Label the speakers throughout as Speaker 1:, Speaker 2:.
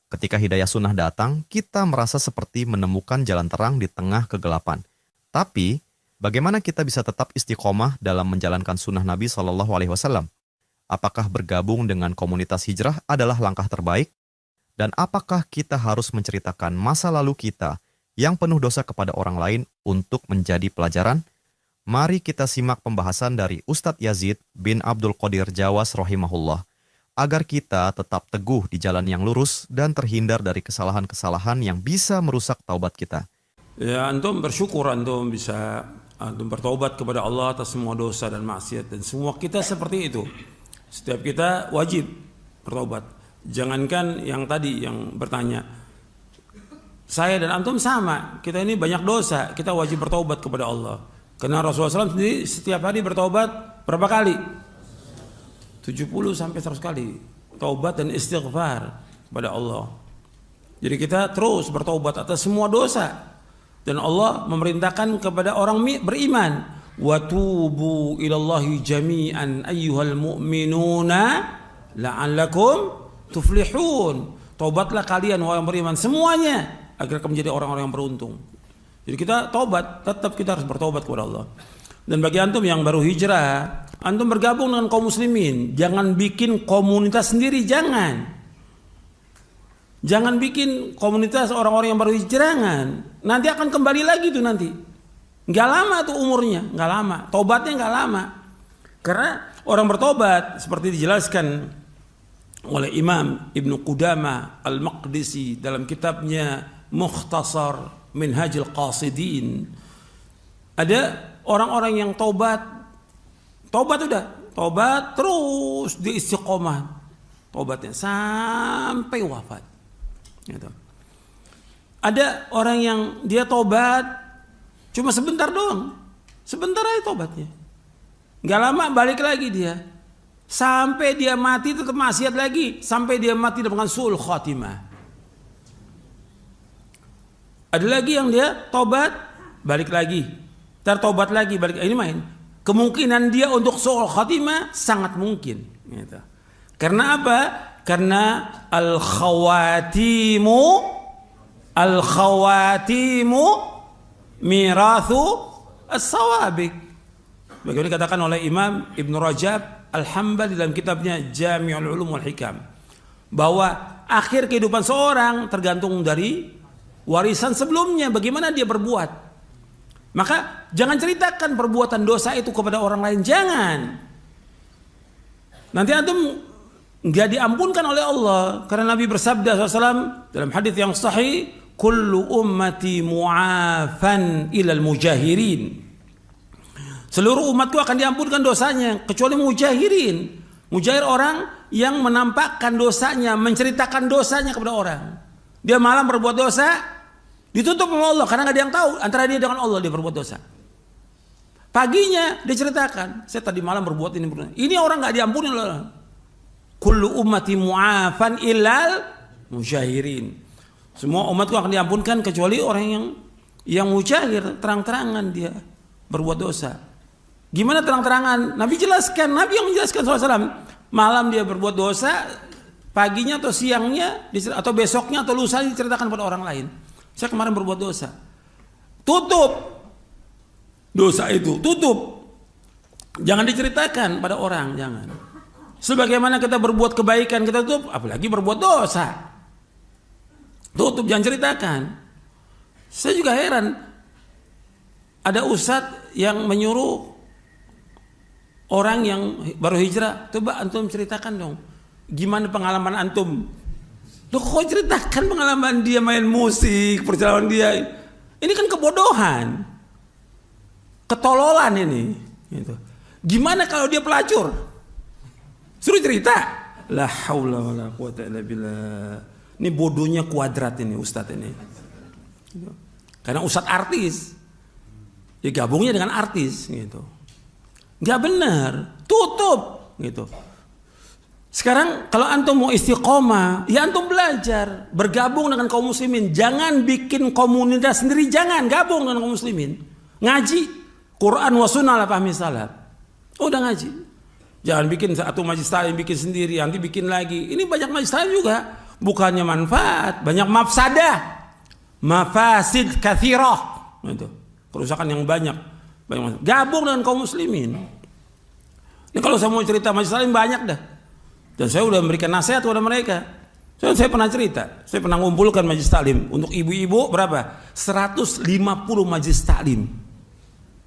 Speaker 1: Ketika hidayah sunnah datang, kita merasa seperti menemukan jalan terang di tengah kegelapan. Tapi, bagaimana kita bisa tetap istiqomah dalam menjalankan sunnah Nabi Shallallahu Alaihi Wasallam? Apakah bergabung dengan komunitas hijrah adalah langkah terbaik? Dan apakah kita harus menceritakan masa lalu kita yang penuh dosa kepada orang lain untuk menjadi pelajaran? Mari kita simak pembahasan dari Ustadz Yazid bin Abdul Qadir Jawas rahimahullah, agar kita tetap teguh di jalan yang lurus dan terhindar dari kesalahan-kesalahan yang bisa merusak taubat kita.
Speaker 2: Ya, antum bersyukur antum bisa bertaubat kepada Allah atas semua dosa dan maksiat, dan semua kita seperti itu. Setiap kita wajib bertaubat. Jangankan yang tadi yang bertanya, saya dan antum sama, kita ini banyak dosa, kita wajib bertaubat kepada Allah. Karena Rasulullah SAW sendiri setiap hari bertaubat berapa kali? 70 sampai 100 kali taubat dan istighfar kepada Allah. Jadi kita terus bertaubat atas semua dosa. Dan Allah memerintahkan kepada orang beriman, wa tubu ilallahi jami'an ayyuhal mu'minuna la'allakum tuflihun. Taubatlah kalian wahai yang beriman semuanya agar kamu menjadi orang-orang yang beruntung. Jadi kita taubat, tetap kita harus bertaubat kepada Allah. Dan bagi antum yang baru hijrah, antum bergabung dengan kaum muslimin. Jangan bikin komunitas sendiri, jangan. Jangan bikin komunitas orang-orang yang baru hijrah, jangan. Nanti akan kembali lagi tuh nanti. Nggak lama tuh umurnya, nggak lama. Taubatnya nggak lama. Karena orang bertobat seperti dijelaskan oleh Imam Ibnu Qudamah Al-Maqdisi dalam kitabnya Mukhtasar Minhajul Qasidin. Ada orang-orang yang tobat terus di istiqomah tobatnya sampai wafat. Gitu. Ada orang yang dia tobat cuma sebentar doang, sebentar aja tobatnya, nggak lama balik lagi dia, sampai dia mati tetap maksiat lagi, sampai dia mati dengan su'ul khatimah. Ada lagi yang dia tobat balik lagi, tertobat lagi balik, ini main. Kemungkinan dia untuk su'ul khatimah sangat mungkin. Gitu. Karena apa? Karena al-khawatimu mirathu as-sawabik. Bagaimana dikatakan oleh Imam Ibn Rajab Al-Hambali dalam kitabnya Jami'ul Ulum wal Hikam, bahwa akhir kehidupan seorang tergantung dari warisan sebelumnya, bagaimana dia berbuat. Maka jangan ceritakan perbuatan dosa itu kepada orang lain, jangan. Nanti antum nggak diampunkan oleh Allah, karena Nabi bersabda SAW dalam hadis yang sahih, kullu ummati mu'afan ilal mujahirin. Seluruh umatku akan diampunkan dosanya kecuali mujahirin. Mujahir orang yang menampakkan dosanya, menceritakan dosanya kepada orang. Dia malam berbuat dosa, ditutup sama Allah karena nggak ada yang tahu antara dia dengan Allah dia berbuat dosa. Paginya dia ceritakan, saya tadi malam berbuat ini. Ini orang nggak diampuni oleh Allah. Kullu ummati mu'afan illal mujahirin. Semua umatku akan diampunkan kecuali orang yang mujahir, terang-terangan dia berbuat dosa. Gimana terang-terangan? Nabi jelaskan, Nabi yang menjelaskan SAW. Malam dia berbuat dosa, paginya atau siangnya atau besoknya atau lusa diceritakan pada orang lain. Saya kemarin berbuat dosa. Tutup dosa itu, tutup. Jangan diceritakan pada orang, jangan. Sebagaimana kita berbuat kebaikan kita tutup, apalagi berbuat dosa. Tutup, jangan ceritakan. Saya juga heran. Ada ustadz yang menyuruh orang yang baru hijrah, coba antum ceritakan dong, gimana pengalaman antum. Loh, kok ceritakan pengalaman dia main musik, perjalanan dia. Ini kan kebodohan, ketololan ini. Gitu. Gimana kalau dia pelacur? Suruh cerita. La haula wala quwata illa billah. Ini bodohnya kuadrat ini ustadz ini. Karena ustadz artis, ya gabungnya dengan artis gitu. Nggak benar, tutup gitu. Sekarang kalau antum mau istiqomah, ya antum belajar, bergabung dengan kaum muslimin. Jangan bikin komunitas sendiri, jangan gabung dengan kaum muslimin. Ngaji Quran wa sunnah lah pahmi salaf. Udah ngaji. Jangan bikin satu majlis taklim bikin sendiri, nanti bikin lagi. Ini banyak majlis taklim juga. bukannya manfaat, banyak mafsadah. Mafasid katsirah. Itu. Kerusakan yang banyak. Gabung dengan kaum muslimin. Ini kalau saya mau cerita majelis taklim banyak dah. Dan saya sudah memberikan nasihat kepada mereka. Saya pernah cerita, saya pernah mengumpulkan majelis taklim untuk ibu-ibu berapa? 150 majelis taklim.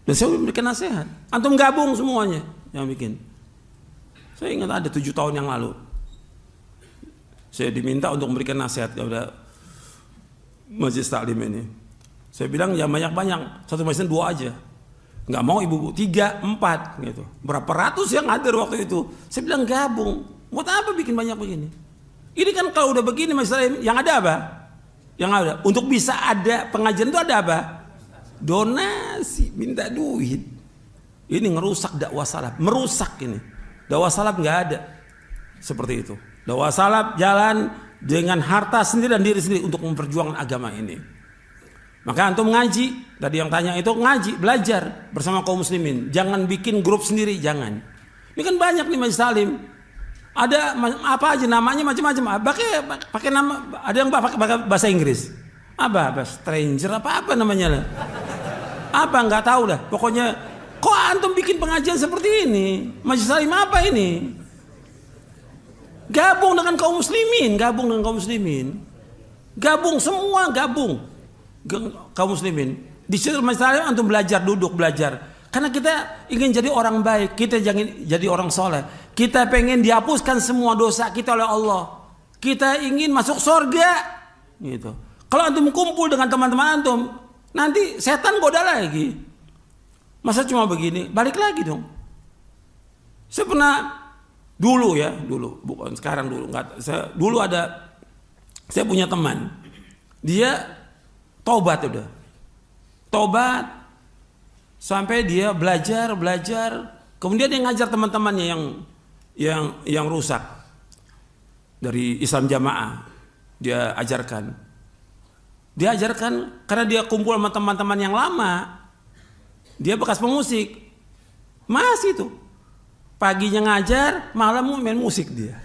Speaker 2: Dan saya memberikan nasihat. Antum gabung semuanya yang bikin. Saya ingat ada 7 tahun yang lalu. Saya diminta untuk memberikan nasihat kepada majelis taklim ini. Saya bilang ya banyak-banyak, satu majelis 2 aja. Nggak mau ibu-ibu 3, 4 gitu. Berapa ratus yang hadir waktu itu. Saya bilang gabung. Buat apa bikin banyak begini? Ini kan kalau udah begini majelis taklim yang ada apa? Yang ada untuk bisa ada pengajian itu ada apa? Donasi, minta duit. Ini ngerusak dakwah salaf, merusak ini. Dakwah salaf nggak ada seperti itu. Dakwah salaf jalan dengan harta sendiri dan diri sendiri untuk memperjuangkan agama ini. Maka antum ngaji, tadi yang tanya itu ngaji, belajar bersama kaum muslimin. Jangan bikin grup sendiri, jangan. Ini kan banyak nih majelis taklim. Ada apa aja namanya macam-macam. Pakai nama, ada yang pakai bahasa Inggris. Apa stranger apa namanya lah. Apa nggak tahu dah. Pokoknya kok antum bikin pengajian seperti ini? Majelis taklim apa ini? Gabung dengan kaum muslimin, gabung semua kaum muslimin. Di situ majelis taklim antum belajar, duduk belajar. Karena kita ingin jadi orang baik, kita jangan jadi orang soleh. Kita pengen dihapuskan semua dosa kita oleh Allah. Kita ingin masuk surga, gitu. Kalau antum kumpul dengan teman-teman antum, nanti setan goda lagi. Masa cuma begini, balik lagi dong. Saya pernah dulu, bukan sekarang dulu. Saya punya teman, dia tobat sampai dia belajar, kemudian dia ngajar teman-temannya yang rusak dari Islam Jamaah. Dia ajarkan karena dia kumpul sama teman-teman yang lama. Dia bekas pemusik, masih tuh paginya ngajar, malam main musik dia.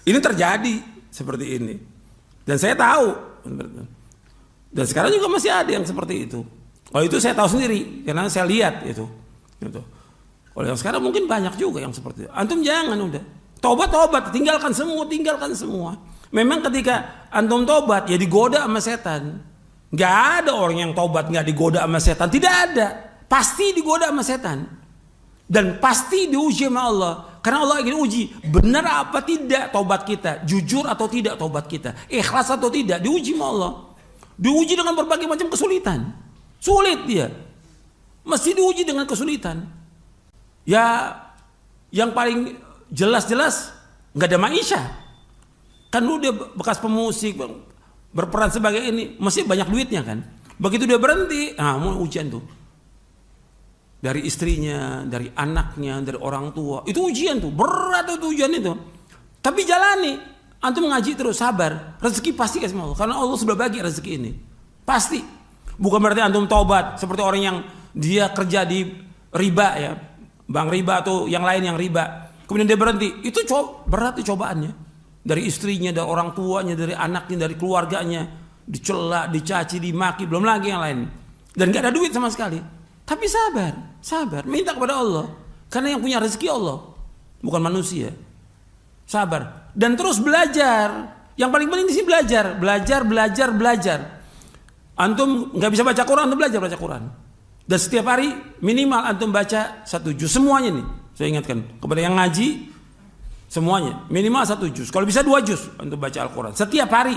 Speaker 2: Ini terjadi seperti ini, dan saya tahu. Dan sekarang juga masih ada yang seperti itu. Oh itu saya tahu sendiri karena saya lihat itu. Kalau yang sekarang mungkin banyak juga yang seperti itu. Antum jangan udah tobat, tinggalkan semua. Memang ketika antum tobat ya digoda sama setan. Nggak ada orang yang tobat nggak digoda sama setan, tidak ada. Pasti digoda sama setan dan pasti diuji sama Allah. Karena Allah ingin uji benar apa tidak tobat kita, jujur atau tidak tobat kita, ikhlas atau tidak, diuji sama Allah. Diuji dengan berbagai macam kesulitan. Sulit dia, mesti diuji dengan kesulitan. Ya, yang paling jelas nggak ada maisha. Kan lu dia bekas pemusik, berperan sebagai ini, mesti banyak duitnya kan. Begitu dia berhenti, mau ujian tuh. Dari istrinya, dari anaknya, dari orang tua, itu ujian tuh, berat tuh ujian itu. Tapi jalani, antum ngaji terus, sabar, rezeki pasti kasih Allah, karena Allah sudah bagi rezeki ini, pasti. Bukan berarti antum taubat seperti orang yang dia kerja di riba ya, bank riba atau yang lain yang riba. Kemudian dia berhenti. Itu berat cobaannya. Dari istrinya, dari orang tuanya, dari anaknya, dari keluarganya. Dicela, dicaci, dimaki, belum lagi yang lain. Dan gak ada duit sama sekali. Tapi sabar. Minta kepada Allah. Karena yang punya rezeki Allah, bukan manusia. Sabar. Dan terus belajar. Yang paling penting di sini belajar. Antum nggak bisa baca Quran, antum belajar baca Quran. Dan setiap hari minimal antum baca 1 juz semuanya nih. Saya ingatkan kepada yang ngaji semuanya minimal 1 juz. Kalau bisa 2 juz antum baca Al-Quran setiap hari.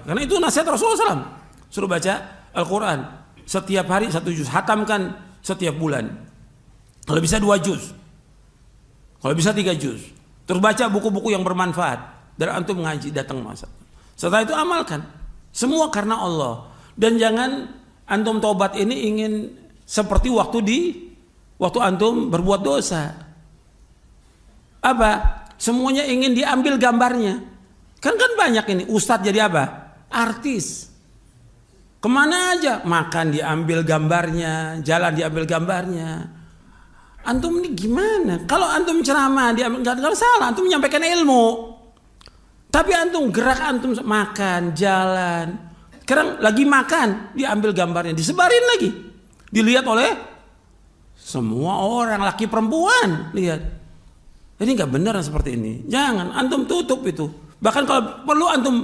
Speaker 2: Karena itu nasihat Rasulullah SAW. Suruh baca Al-Quran setiap hari 1 juz. Hatamkan setiap bulan. Kalau bisa 2 juz. Kalau bisa 3 juz. Terus baca buku-buku yang bermanfaat. Dan antum ngaji datang masa. Setelah itu amalkan. Semua karena Allah. Dan jangan antum taubat ini ingin seperti waktu antum berbuat dosa. Apa? Semuanya ingin diambil gambarnya. Kan banyak ini. Ustadz jadi apa? Artis. Kemana aja? Makan diambil gambarnya, jalan diambil gambarnya. Antum ini gimana? Kalau antum ceramah diambil, nggak salah. Antum menyampaikan ilmu. Tapi antum gerak, antum makan, jalan. Sekarang lagi makan, diambil gambarnya, disebarin lagi. Dilihat oleh semua orang, laki perempuan. Lihat. Ini nggak benar seperti ini. Jangan, antum tutup itu. Bahkan kalau perlu antum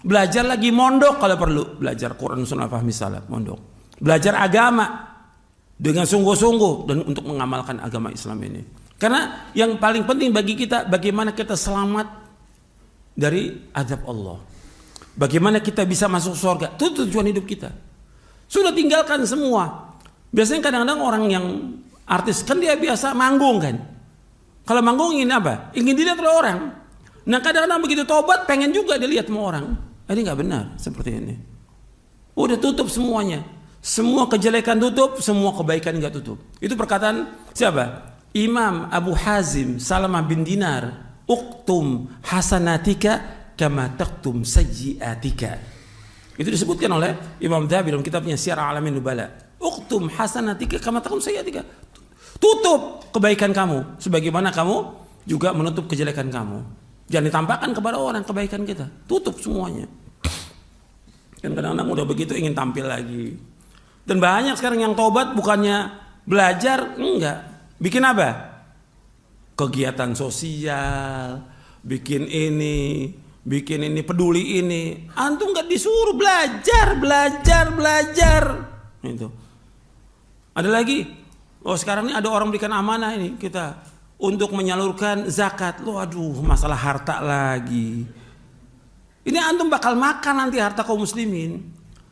Speaker 2: belajar lagi, mondok kalau perlu. Belajar Quran Sunnah Fahmi Salaf, mondok. Belajar agama dengan sungguh-sungguh dan untuk mengamalkan agama Islam ini. Karena yang paling penting bagi kita, bagaimana kita selamat dari azab Allah. Bagaimana kita bisa masuk surga. Itu tujuan hidup kita. Sudah tinggalkan semua. Biasanya kadang-kadang orang yang artis kan dia biasa manggung kan. Kalau manggung ingin apa? Ingin dilihat oleh orang. Nah kadang-kadang begitu tobat pengen juga dilihat sama orang. Ini nggak benar seperti ini. Udah tutup semuanya. Semua kejelekan tutup, semua kebaikan nggak tutup. Itu perkataan siapa? Imam Abu Hazim Salamah bin Dinar. Uktum hasanatika kama taktum sayyiatika. Itu disebutkan oleh Imam Dhahabi dalam kitabnya Syiar A'lamin Nubala. Uktum hasanatika kama taktum sayyiatika. Tutup kebaikan kamu sebagaimana kamu juga menutup kejelekan kamu. Jangan ditampakkan kepada orang kebaikan kita. Tutup semuanya. Dan kadang-kadang udah begitu ingin tampil lagi. Dan banyak sekarang yang tobat bukannya belajar, enggak. Bikin apa? Kegiatan sosial, bikin ini, peduli ini. Antum enggak disuruh belajar. Itu. Ada lagi. Oh sekarang ini ada orang berikan amanah ini kita untuk menyalurkan zakat. Loh aduh masalah harta lagi. Ini antum bakal makan nanti harta kaum muslimin.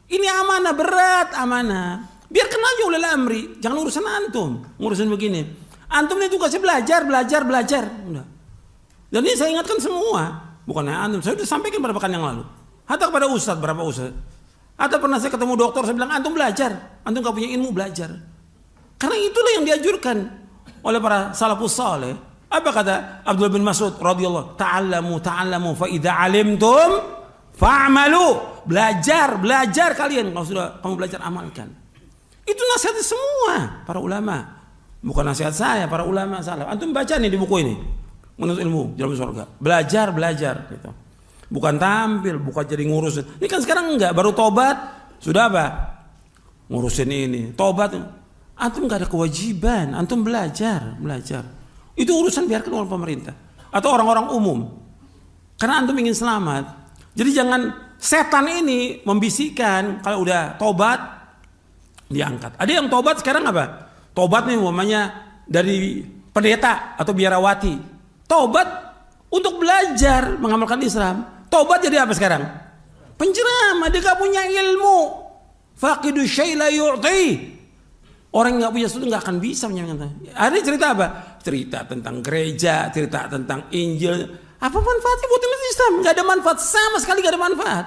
Speaker 2: Ini amanah, berat amanah. Biarkan aja ulil amri, jangan urusan antum, ngurusin begini. Antum ini tugasnya belajar. Udah. Dan ini saya ingatkan semua, bukannya antum. Saya sudah sampaikan pada pekan yang lalu. Hatta kepada ustadz, berapa ustadz. Hatta pernah saya ketemu dokter, saya bilang antum belajar. Antum gak punya ilmu, belajar. Karena itulah yang dianjurkan oleh para salafus saleh. Apa kata Abdullah bin Mas'ud radhiyallahu ta'allamu fa idza 'alimtum fa'malu. Belajar kalian. Kalau sudah kamu belajar amalkan. Itu nasihat semua para ulama. Bukan nasihat saya, para ulama salaf. Antum baca nih di buku ini. Menuntut ilmu jalan surga. Belajar gitu. Bukan tampil, bukan jadi ngurusin. Ini kan sekarang enggak, baru tobat sudah apa? Ngurusin ini. Tobat. Antum gak ada kewajiban, antum belajar. Itu urusan biarkan oleh pemerintah atau orang-orang umum. Karena antum ingin selamat. Jadi jangan setan ini membisikkan kalau udah tobat diangkat. Ada yang tobat sekarang apa? Tobat nih umpamanya dari pendeta atau biarawati. Tobat untuk belajar mengamalkan Islam. Tobat jadi apa sekarang? Penceramah, dia gak punya ilmu. Faqidu syai' la yu'ti. Orang yang gak punya sesuatu gak akan bisa menyampaikan. Ada cerita apa? Cerita tentang gereja, cerita tentang Injil. Apa manfaatnya buat umat Islam? Gak ada manfaat, sama sekali gak ada manfaat.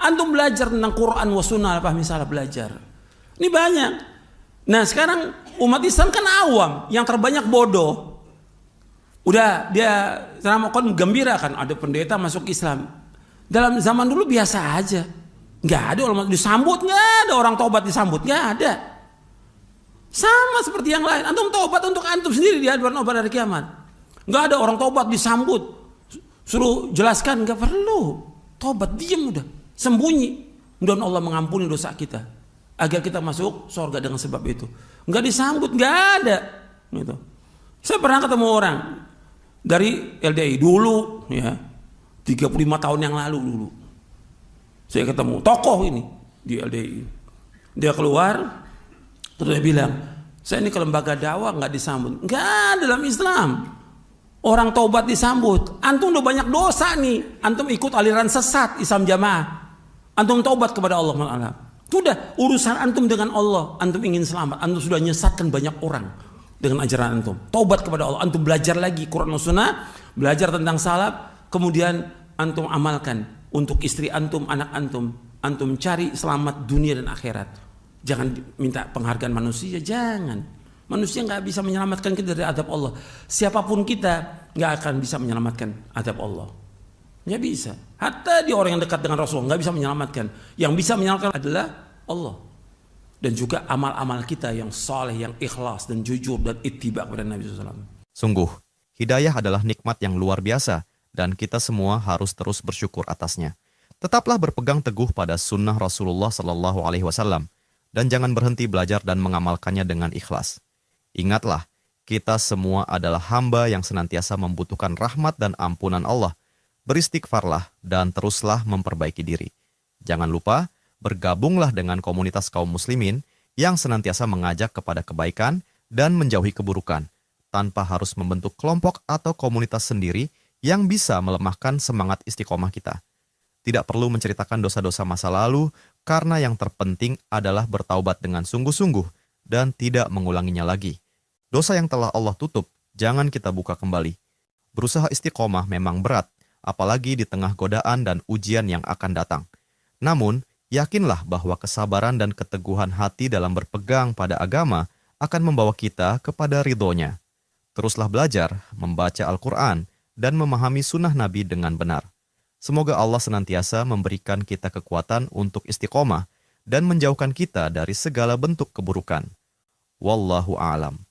Speaker 2: Antum belajar tentang Quran wa sunnah, misalnya belajar. Ini banyak. Nah sekarang umat Islam kan awam, yang terbanyak bodoh. Udah dia kan gembira kan ada pendeta masuk Islam. Dalam zaman dulu biasa aja. Gak ada orang disambut, gak ada orang tobat disambut, gak ada. Sama seperti yang lain. Antum tobat untuk antum sendiri di hadapan Allah hari kiamat. Enggak ada orang tobat disambut. Suruh jelaskan, enggak perlu. Tobat diam udah, sembunyi. Mudah-mudahan Allah mengampuni dosa kita agar kita masuk surga dengan sebab itu. Enggak disambut, enggak ada. Gitu. Saya pernah ketemu orang dari LDI dulu ya. 35 tahun yang lalu dulu. Saya ketemu tokoh ini di LDI. Dia keluar terus dia bilang, saya ini ke lembaga dakwah nggak disambut. Nggak, dalam Islam orang taubat disambut. Antum udah banyak dosa nih. Antum ikut aliran sesat Islam Jamaah. Antum taubat kepada Allah Taala. Sudah urusan antum dengan Allah. Antum ingin selamat. Antum sudah nyesatkan banyak orang dengan ajaran antum. Taubat kepada Allah. Antum belajar lagi Quran dan Sunnah, belajar tentang salaf, kemudian antum amalkan untuk istri antum, anak antum. Antum cari selamat dunia dan akhirat. Jangan minta penghargaan manusia, jangan. Manusia nggak bisa menyelamatkan kita dari azab Allah. Siapapun kita nggak akan bisa menyelamatkan azab Allah. Nggak bisa. Hatta di orang yang dekat dengan Rasulullah nggak bisa menyelamatkan. Yang bisa menyelamatkan adalah Allah. Dan juga amal-amal kita yang saleh, yang ikhlas dan jujur dan ittiba kepada Nabi SAW.
Speaker 1: Sungguh, hidayah adalah nikmat yang luar biasa dan kita semua harus terus bersyukur atasnya. Tetaplah berpegang teguh pada sunnah Rasulullah Sallallahu Alaihi Wasallam dan jangan berhenti belajar dan mengamalkannya dengan ikhlas. Ingatlah, kita semua adalah hamba yang senantiasa membutuhkan rahmat dan ampunan Allah. Beristighfarlah dan teruslah memperbaiki diri. Jangan lupa, bergabunglah dengan komunitas kaum muslimin yang senantiasa mengajak kepada kebaikan dan menjauhi keburukan, tanpa harus membentuk kelompok atau komunitas sendiri yang bisa melemahkan semangat istiqomah kita. Tidak perlu menceritakan dosa-dosa masa lalu, karena yang terpenting adalah bertaubat dengan sungguh-sungguh dan tidak mengulanginya lagi. Dosa yang telah Allah tutup, jangan kita buka kembali. Berusaha istiqomah memang berat, apalagi di tengah godaan dan ujian yang akan datang. Namun, yakinlah bahwa kesabaran dan keteguhan hati dalam berpegang pada agama akan membawa kita kepada ridhonya. Teruslah belajar, membaca Al-Quran, dan memahami sunnah Nabi dengan benar. Semoga Allah senantiasa memberikan kita kekuatan untuk istiqomah dan menjauhkan kita dari segala bentuk keburukan. Wallahu a'lam.